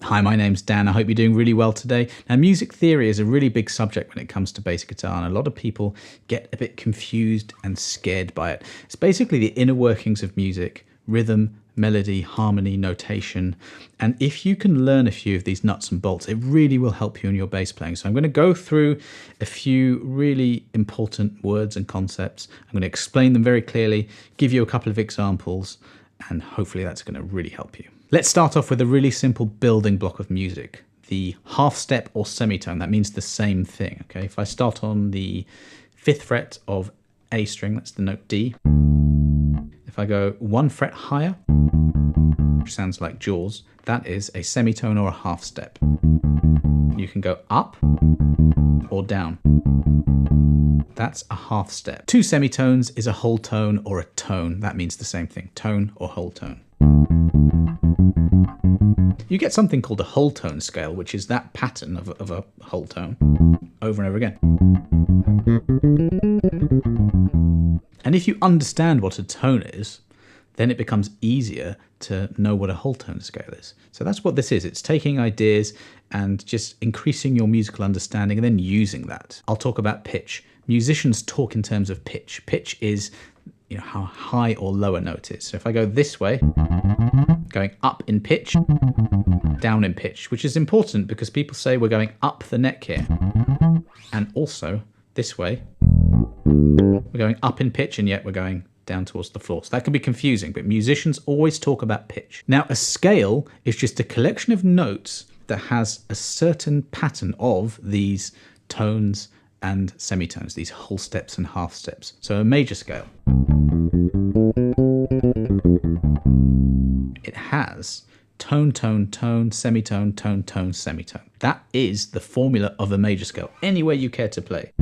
Hi, my name's Dan. I hope you're doing really well today. Now, music theory is a really big subject when it comes to bass guitar, and a lot of people get a bit confused and scared by it. It's basically the inner workings of music, rhythm, melody, harmony, notation. And if you can learn a few of these nuts and bolts, it really will help you in your bass playing. So I'm going to go through a few really important words and concepts. I'm going to explain them very clearly, give you a couple of examples, and hopefully that's going to really help you. Let's start off with a really simple building block of music, the half step or semitone. That means the same thing. Okay, if I start on the 5th fret of A string, that's the note D. If I go 1 fret higher, which sounds like Jaws, that is a semitone or a half step. You can go up or down. That's a half step. 2 semitones is a whole tone or a tone. That means the same thing, tone or whole tone. You get something called a whole tone scale, which is that pattern of a whole tone over and over again. And if you understand what a tone is, then it becomes easier to know what a whole tone scale is. So that's what this is. It's taking ideas and just increasing your musical understanding and then using that. I'll talk about pitch. Musicians talk in terms of pitch. Pitch is, you know, how high or low a note is. So if I go this way, going up in pitch, down in pitch, which is important because people say we're going up the neck here. And also this way, we're going up in pitch and yet we're going down towards the floor. So that can be confusing, but musicians always talk about pitch. Now, a scale is just a collection of notes that has a certain pattern of these tones and semitones, these whole steps and half steps. So a major scale, it has tone, tone, tone, semitone, tone, tone, semitone. That is the formula of a major scale, anywhere you care to play.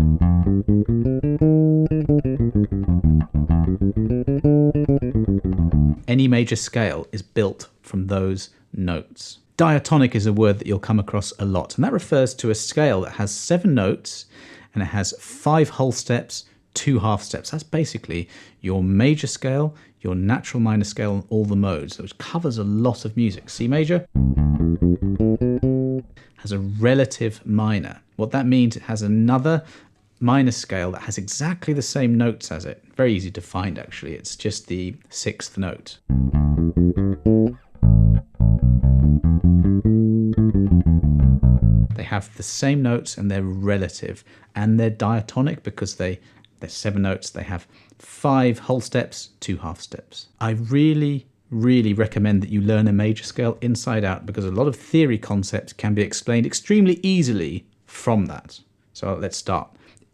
Any major scale is built from those notes. Diatonic is a word that you'll come across a lot, and that refers to a scale that has 7 notes and it has 5 whole steps, 2 half steps. That's basically your major scale, your natural minor scale, and all the modes, which covers a lot of music. C major has a relative minor. What that means, it has another minor scale that has exactly the same notes as it. Very easy to find, actually. It's just the 6th note. They have the same notes and they're relative, and they're diatonic because they're 7 notes. They have 5 whole steps, 2 half steps. I really recommend that you learn a major scale inside out because a lot of theory concepts can be explained extremely easily from that. So let's start.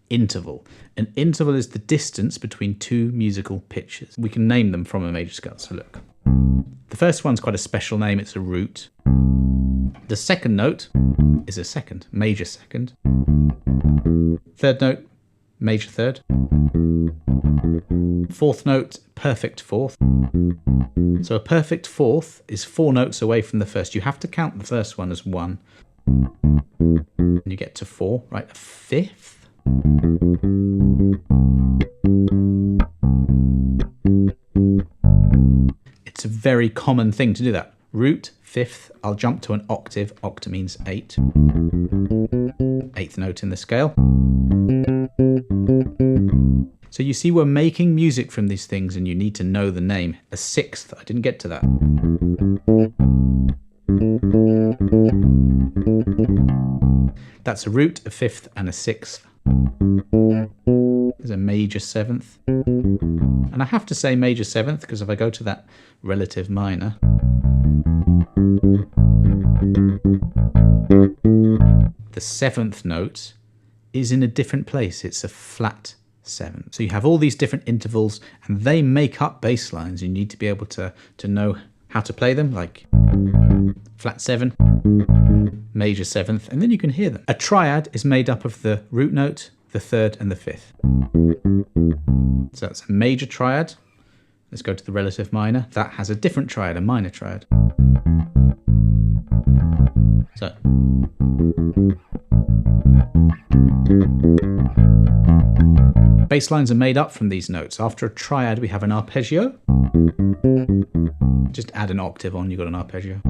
Interval. An interval is the distance between 2 musical pitches. We can name them from a major scale. So look. The first one's quite a special name. It's a root. The second note is a second, major second. Third note, major third. 4th note, perfect 4th. So a perfect 4th is 4 notes away from the first. You have to count the first one as 1. And you get to 4, right? A 5th. It's a very common thing to do that. Root, 5th, I'll jump to an octave. Octave means 8. 8th note in the scale. So you see we're making music from these things and you need to know the name. A 6th, I didn't get to that. That's a root, a 5th, and a 6th. There's a major 7th. And I have to say major 7th because if I go to that relative minor, the 7th note is in a different place. It's a flat 7. So you have all these different intervals and they make up bass lines. You need to be able to know how to play them, like flat 7, major 7th, and then you can hear them. A triad is made up of the root note, the 3rd and the 5th. So that's a major triad. Let's go to the relative minor. That has a different triad, a minor triad. So bass lines are made up from these notes. After a triad, we have an arpeggio. Just add an octave on, you've got an arpeggio.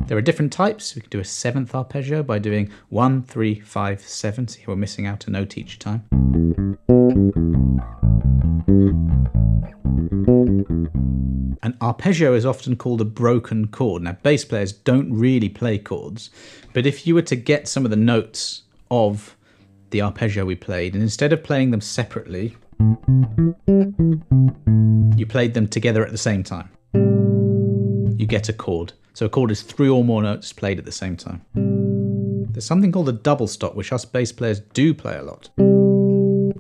There are different types. We can do a seventh arpeggio by doing 1, 3, 5, 7. See how we're missing out a note each time. An arpeggio is often called a broken chord. Now, bass players don't really play chords, but if you were to get some of the notes of the arpeggio we played, and instead of playing them separately, you played them together at the same time, you get a chord. So a chord is 3 or more notes played at the same time. There's something called a double stop, which us bass players do play a lot.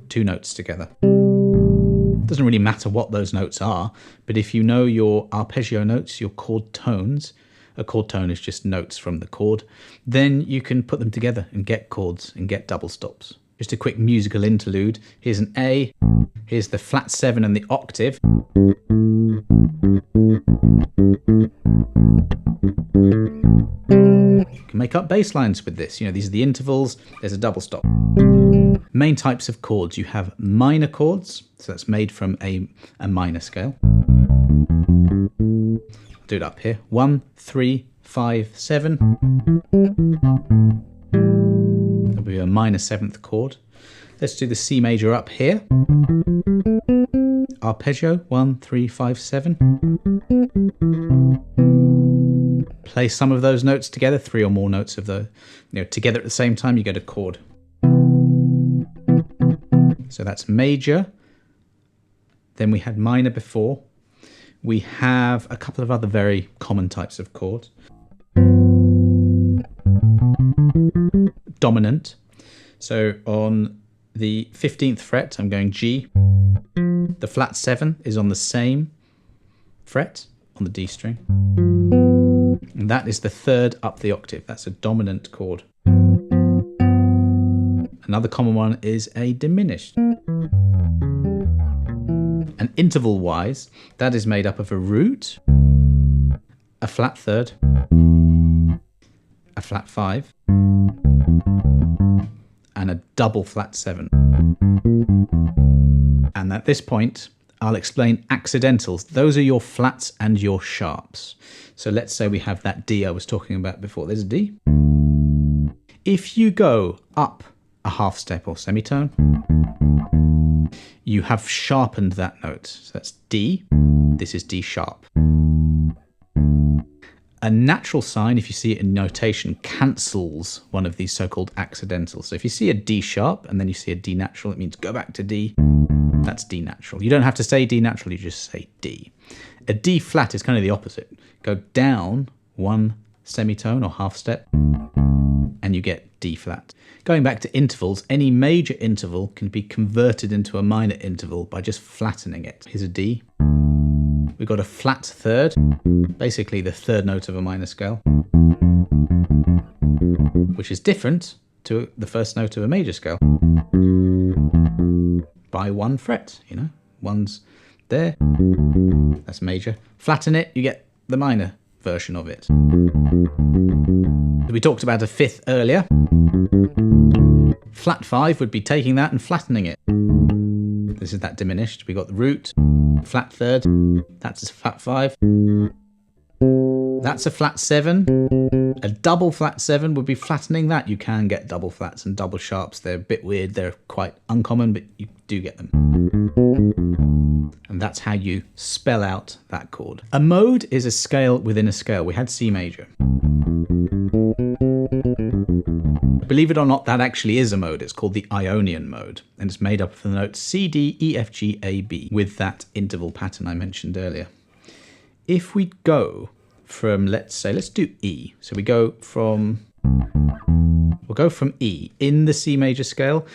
2 notes together. It doesn't really matter what those notes are, but if you know your arpeggio notes, your chord tones, a chord tone is just notes from the chord, then you can put them together and get chords and get double stops. Just a quick musical interlude. Here's an A, here's the flat 7 and the octave. You can make up bass lines with this. You know, these are the intervals, there's a double stop. Main types of chords. You have minor chords, so that's made from a minor scale. I'll do it up here. 1, 3, 5, 7. That'll be a minor 7th chord. Let's do the C major up here. Arpeggio, 1, 3, 5, 7. Play some of those notes together, 3 or more notes of those, together at the same time, you get a chord. So that's major. Then we had minor before. We have a couple of other very common types of chords. Dominant. So on the 15th fret, I'm going G. The flat 7 is on the same fret on the D string. And that is the 3rd up the octave. That's a dominant chord. Another common one is a diminished. And interval-wise, that is made up of a root, a flat 3rd, a flat 5, and a double flat 7. And at this point, I'll explain accidentals. Those are your flats and your sharps. So let's say we have that D I was talking about before. There's a D. If you go up a half step or semitone, you have sharpened that note. So that's D. This is D sharp. A natural sign, if you see it in notation, cancels one of these so-called accidentals. So if you see a D sharp and then you see a D natural, it means go back to D. That's D natural. You don't have to say D natural, you just say D. A D flat is kind of the opposite. Go down 1 semitone or half step and you get D flat. Going back to intervals, any major interval can be converted into a minor interval by just flattening it. Here's a D. We've got a flat 3rd, basically the 3rd note of a minor scale, which is different to the 1st note of a major scale by 1 fret, one's there, that's major. Flatten it, you get the minor version of it. We talked about a 5th earlier. Flat 5 would be taking that and flattening it. This is that diminished. We got the root, flat 3rd, that's a flat 5. That's a flat 7. A double flat 7 would be flattening that. You can get double flats and double sharps. They're a bit weird. They're quite uncommon, but you do get them. And that's how you spell out that chord. A mode is a scale within a scale. We had C major. Believe it or not, that actually is a mode. It's called the Ionian mode, and it's made up of the notes C, D, E, F, G, A, B with that interval pattern I mentioned earlier. If we go from, let's do E. So we'll go from E in the C major scale,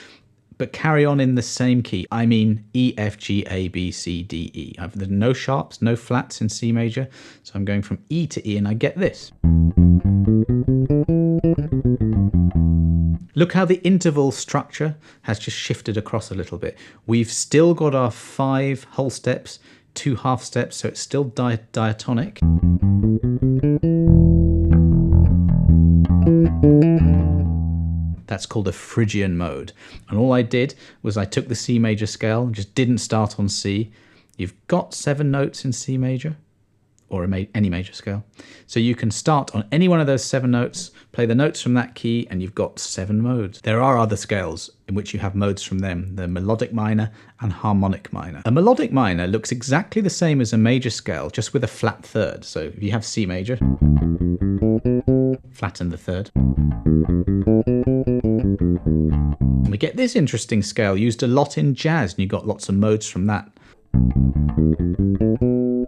but carry on in the same key. I mean E, F, G, A, B, C, D, E. There's no sharps, no flats in C major. So I'm going from E to E and I get this. Look how the interval structure has just shifted across a little bit. We've still got our 5 whole steps, 2 half steps, so it's still diatonic. That's called a Phrygian mode. And all I did was I took the C major scale and just didn't start on C. You've got 7 notes in C major, or any major scale. So you can start on any one of those 7 notes, play the notes from that key, and you've got 7 modes. There are other scales in which you have modes from them, the Melodic Minor and Harmonic Minor. A Melodic Minor looks exactly the same as a major scale, just with a flat third. So if you have C major, flatten the third. And we get this interesting scale used a lot in jazz, and you got lots of modes from that,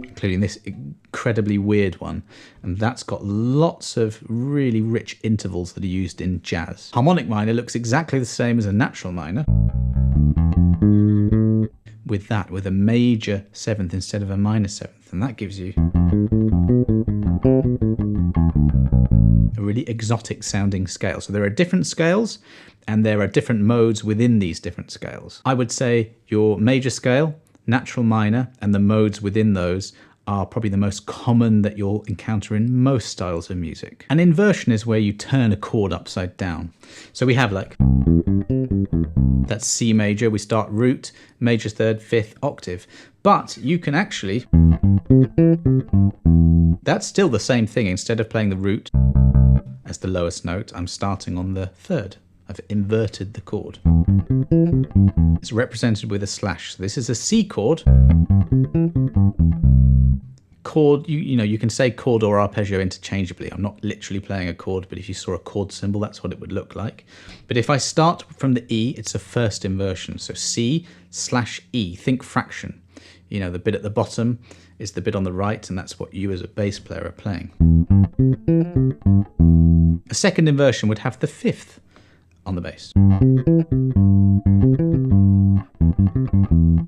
including this incredibly weird one, and that's got lots of really rich intervals that are used in jazz. Harmonic minor looks exactly the same as a natural minor, with a major 7th instead of a minor 7th, and that gives you a really exotic sounding scale. So there are different scales and there are different modes within these different scales. I would say your major scale, natural minor, and the modes within those are probably the most common that you'll encounter in most styles of music. An inversion is where you turn a chord upside down. So we have like, that's C major, we start root, major 3rd, 5th, octave. But you can actually, that's still the same thing. Instead of playing the root as the lowest note, I'm starting on the 3rd. I've inverted the chord. It's represented with a slash. So this is a C chord. Chord, you can say chord or arpeggio interchangeably. I'm not literally playing a chord, but if you saw a chord symbol, that's what it would look like. But if I start from the E, it's a first inversion. So C/E, think fraction. The bit at the bottom is the bit on the right, and that's what you as a bass player are playing. A second inversion would have the 5th on the bass.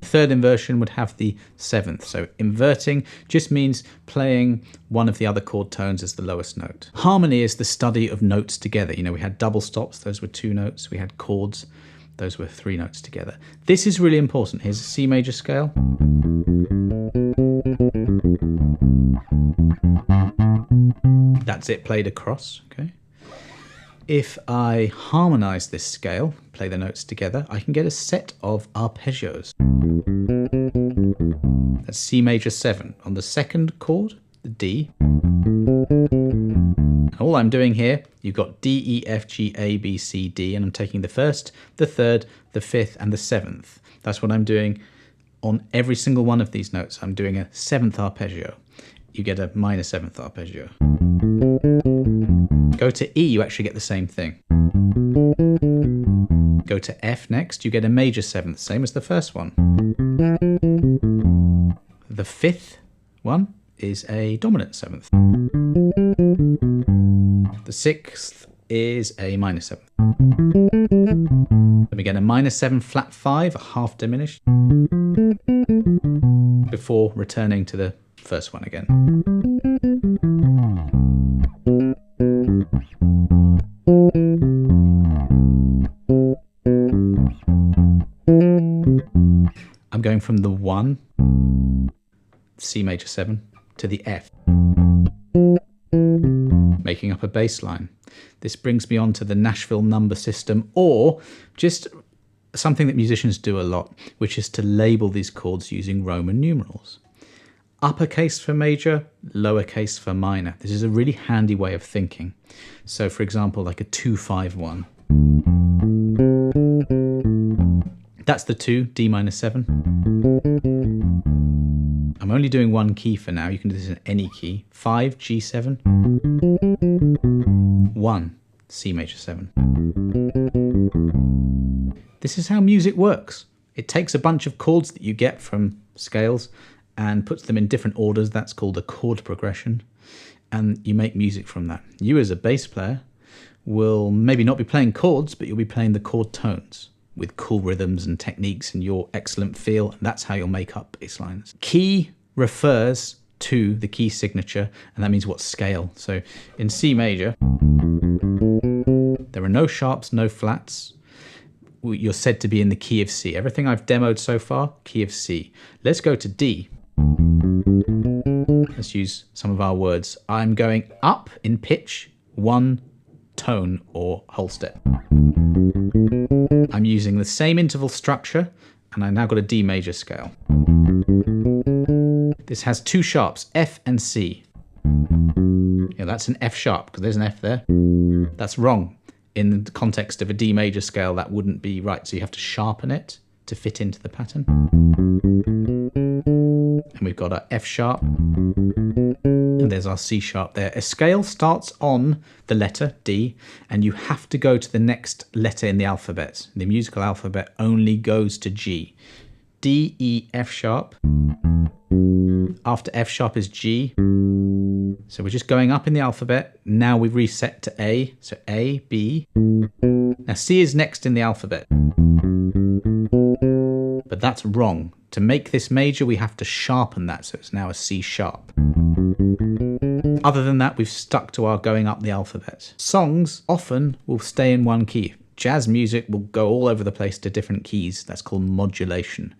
Third inversion would have the 7th. So inverting just means playing one of the other chord tones as the lowest note. Harmony is the study of notes together. We had double stops, those were 2 notes. We had chords, those were 3 notes together. This is really important. Here's a C major scale. That's it played across, okay? If I harmonize this scale, play the notes together, I can get a set of arpeggios. That's C major 7 on the 2nd chord, the D. And all I'm doing here, you've got D, E, F, G, A, B, C, D, and I'm taking the 1st, the 3rd, the 5th, and the 7th. That's what I'm doing on every single one of these notes. I'm doing a 7th arpeggio. You get a minor 7th arpeggio. Go to E, you actually get the same thing. Go to F next, you get a major 7th, same as the first one. The 5th one is a dominant 7th. The 6th is a minor 7th. Then we get a minor 7 flat 5, a half diminished, before returning to the first one again. I'm going from the 1, C major 7, to the F, making up a bass line. This brings me on to the Nashville number system, or just something that musicians do a lot, which is to label these chords using Roman numerals. Uppercase for major, lowercase for minor. This is a really handy way of thinking. So for example, like a 2-5-1. That's the 2, D minor 7. I'm only doing one key for now. You can do this in any key. 5, G7. 1, C major 7. This is how music works. It takes a bunch of chords that you get from scales and puts them in different orders. That's called a chord progression. And you make music from that. You as a bass player will maybe not be playing chords, but you'll be playing the chord tones with cool rhythms and techniques and your excellent feel. And that's how you'll make up bass lines. Key refers to the key signature, and that means what scale. So in C major, there are no sharps, no flats. You're said to be in the key of C. Everything I've demoed so far, key of C. Let's go to D. Let's use some of our words. I'm going up in pitch 1 tone or whole step. I'm using the same interval structure, and I've now got a D major scale. This has two sharps, F and C. Yeah, that's an F sharp, because there's an F there. That's wrong. In the context of a D major scale, that wouldn't be right, so you have to sharpen it to fit into the pattern. And we've got our F sharp, and there's our C sharp there. A scale starts on the letter D, and you have to go to the next letter in the alphabet. The musical alphabet only goes to G. D, E, F sharp. After F sharp is G. So we're just going up in the alphabet. Now we've reset to A. So A, B. Now C is next in the alphabet. But that's wrong. To make this major, we have to sharpen that. So it's now a C sharp. Other than that, we've stuck to our going up the alphabet. Songs often will stay in one key. Jazz music will go all over the place to different keys. That's called modulation,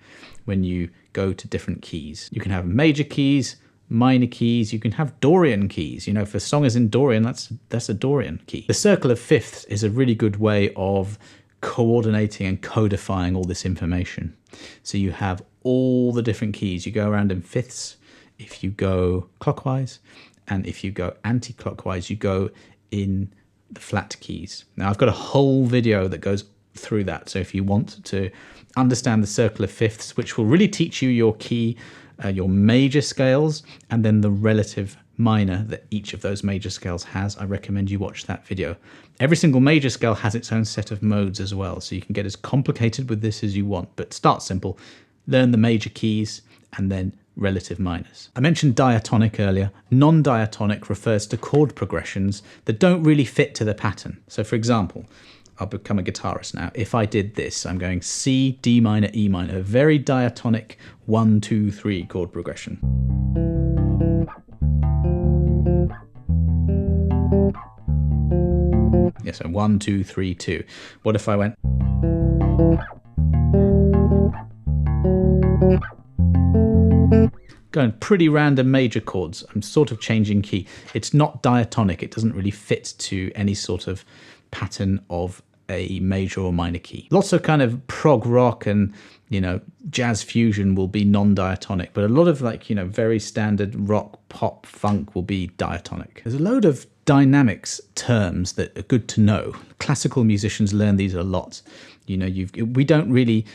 when you go to different keys. You can have major keys, minor keys, you can have Dorian keys. You know, if a song is in Dorian, that's a Dorian key. The circle of fifths is a really good way of coordinating and codifying all this information. So you have all the different keys. You go around in fifths. If you go clockwise, and if you go anti-clockwise, you go in the flat keys. Now I've got a whole video that goes through that. So if you want to understand the circle of fifths, which will really teach you your key, your major scales, and then the relative minor that each of those major scales has, I recommend you watch that video. Every single major scale has its own set of modes as well, so you can get as complicated with this as you want, but start simple, learn the major keys, and then relative minors. I mentioned diatonic earlier. Non-diatonic refers to chord progressions that don't really fit to the pattern. So for example, I'll become a guitarist now. If I did this, I'm going C, D minor, E minor, a very diatonic 1, 2, 3 chord progression. Yeah, so 1, 2, 3, 2. What if I went... Going pretty random major chords. I'm sort of changing key. It's not diatonic. It doesn't really fit to any sort of pattern of a major or minor key. Lots of kind of prog rock and, you know, jazz fusion will be non-diatonic, but a lot of like, you know, very standard rock, pop, funk will be diatonic. There's a load of dynamics terms that are good to know. Classical musicians learn these a lot. You know, we don't really...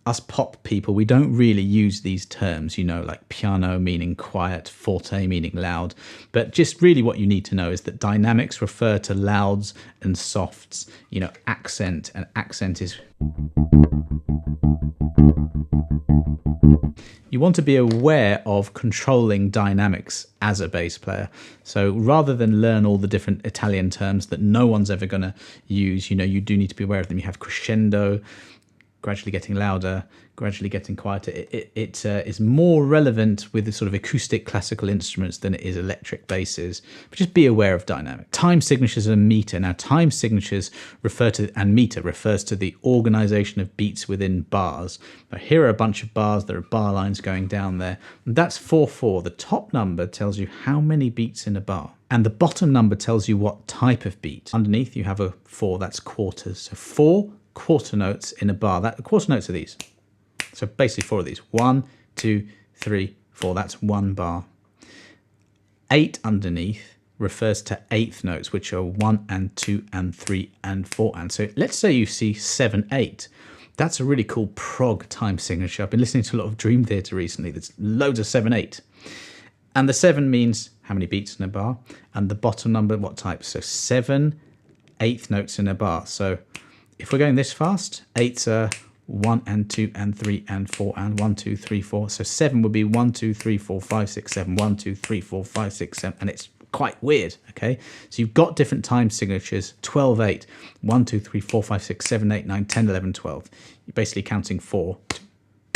Us pop people, we don't really use these terms, you know, like piano meaning quiet, forte meaning loud. But just really what you need to know is that dynamics refer to louds and softs, you know, accent, and accent is... You want to be aware of controlling dynamics as a bass player. So rather than learn all the different Italian terms that no one's ever going to use, you know, you do need to be aware of them. You have crescendo, gradually getting louder, gradually getting quieter. It is more relevant with the sort of acoustic classical instruments than it is electric basses, but just be aware of dynamic. Time signatures and meter. Now time signatures refer to, and meter refers to the organization of beats within bars. Now here are a bunch of bars, there are bar lines going down there. And that's 4/4. The top number tells you how many beats in a bar. And the bottom number tells you what type of beat. Underneath you have a 4, that's quarters. So 4 quarter notes in a bar. The quarter notes are these. So basically 4 of these. 1, 2, 3, 4. That's 1 bar. 8 underneath refers to eighth notes, which are 1 and 2 and 3 and 4. And so let's say you see 7, 8. That's a really cool prog time signature. I've been listening to a lot of Dream Theater recently. There's loads of 7, 8. And the 7 means how many beats in a bar. And the bottom number, what type? So 7 eighth notes in a bar. So if we're going this fast, 8s are 1 and 2 and 3 and 4 and 1, 2, 3, 4. So 7 would be 1, 2, 3, 4, 5, 6, 7, 1, 2, 3, 4, 5, 6, 7. And it's quite weird, okay? So you've got different time signatures, 12, 8, 1, 2, 3, 4, 5, 6, 7, 8, 9, 10, 11, 12. You're basically counting 4.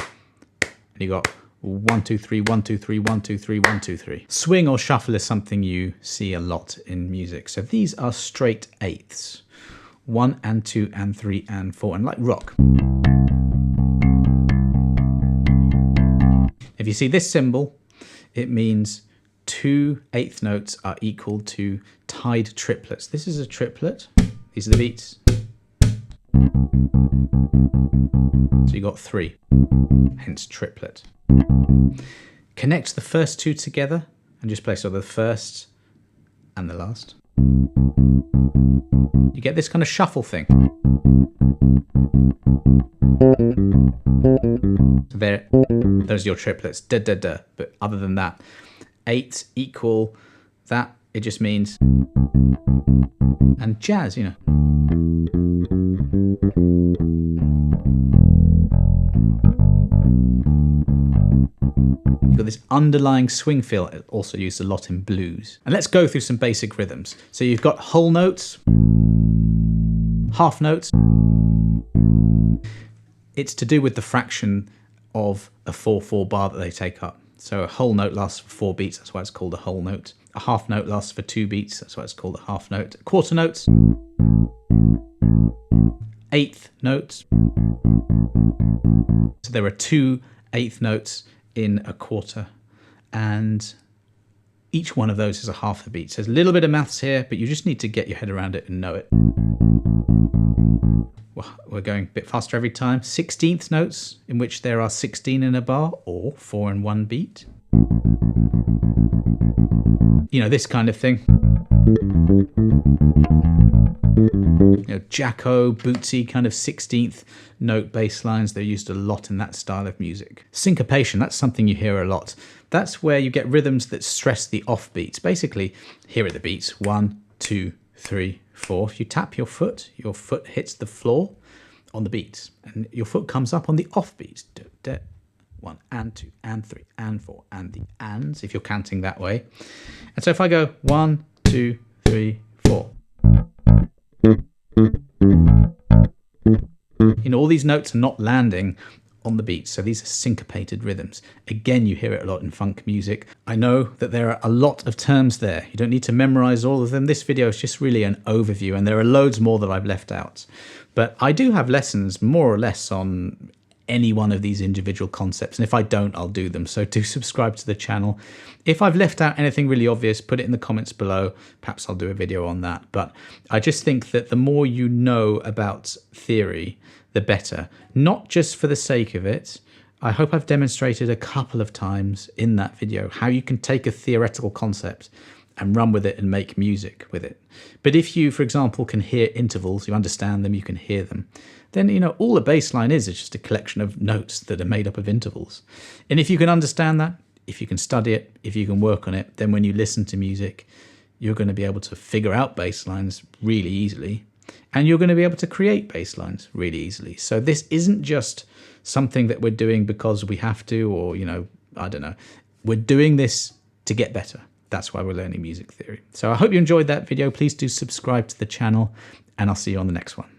And you got 1, 2, 3, 1, 2, 3, 1, 2, 3, 1, 2, 3. Swing or shuffle is something you see a lot in music. So these are straight eighths. 1 and 2 and 3 and 4, and like rock. If you see this symbol, it means 2 eighth notes are equal to tied triplets. This is a triplet. These are the beats. So you got 3, hence triplet. Connect the first 2 together and just play so the first and the last. You get this kind of shuffle thing. There, those are your triplets, da da da. But other than that, 8 equal that. It just means, and jazz, you know. You've got this underlying swing feel, also used a lot in blues. And let's go through some basic rhythms. So you've got whole notes, half notes. It's to do with the fraction of a 4/4 bar that they take up. So a whole note lasts for 4 beats, that's why it's called a whole note. A half note lasts for 2 beats, that's why it's called a half note. Quarter notes, eighth notes. So there are 2 eighth notes in a quarter, and each one of those is a half a beat. So there's a little bit of maths here, but you just need to get your head around it and know it. We're going a bit faster every time. 16th notes, in which there are 16 in a bar, or 4 in 1 beat. You know, this kind of thing. You know, Jacko, Bootsy, kind of 16th note bass lines. They're used a lot in that style of music. Syncopation, that's something you hear a lot. That's where you get rhythms that stress the off beats. Basically, here are the beats. 1, 2, 3, 4. If you tap your foot hits the floor on the beats, and your foot comes up on the off beats. 1 and 2 and 3 and 4, and the ands, if you're counting that way. And so if I go 1, 2, 3, 4. You know, all these notes are not landing on the beats, so these are syncopated rhythms. Again, you hear it a lot in funk music. I know that there are a lot of terms there. You don't need to memorize all of them. This video is just really an overview, and there are loads more that I've left out. But I do have lessons more or less on any one of these individual concepts, and if I don't, I'll do them. So do subscribe to the channel. If I've left out anything really obvious, put it in the comments below. Perhaps I'll do a video on that. But I just think that the more you know about theory, the better. Not just for the sake of it. I hope I've demonstrated a couple of times in that video how you can take a theoretical concept and run with it and make music with it. But if you, for example, can hear intervals, you understand them, you can hear them, then, you know, all a bass line is just a collection of notes that are made up of intervals. And if you can understand that, if you can study it, if you can work on it, then when you listen to music, you're going to be able to figure out bass lines really easily, and you're going to be able to create bass lines really easily. So this isn't just something that we're doing because we have to, or, you know, I don't know. We're doing this to get better. That's why we're learning music theory. So I hope you enjoyed that video. Please do subscribe to the channel, and I'll see you on the next one.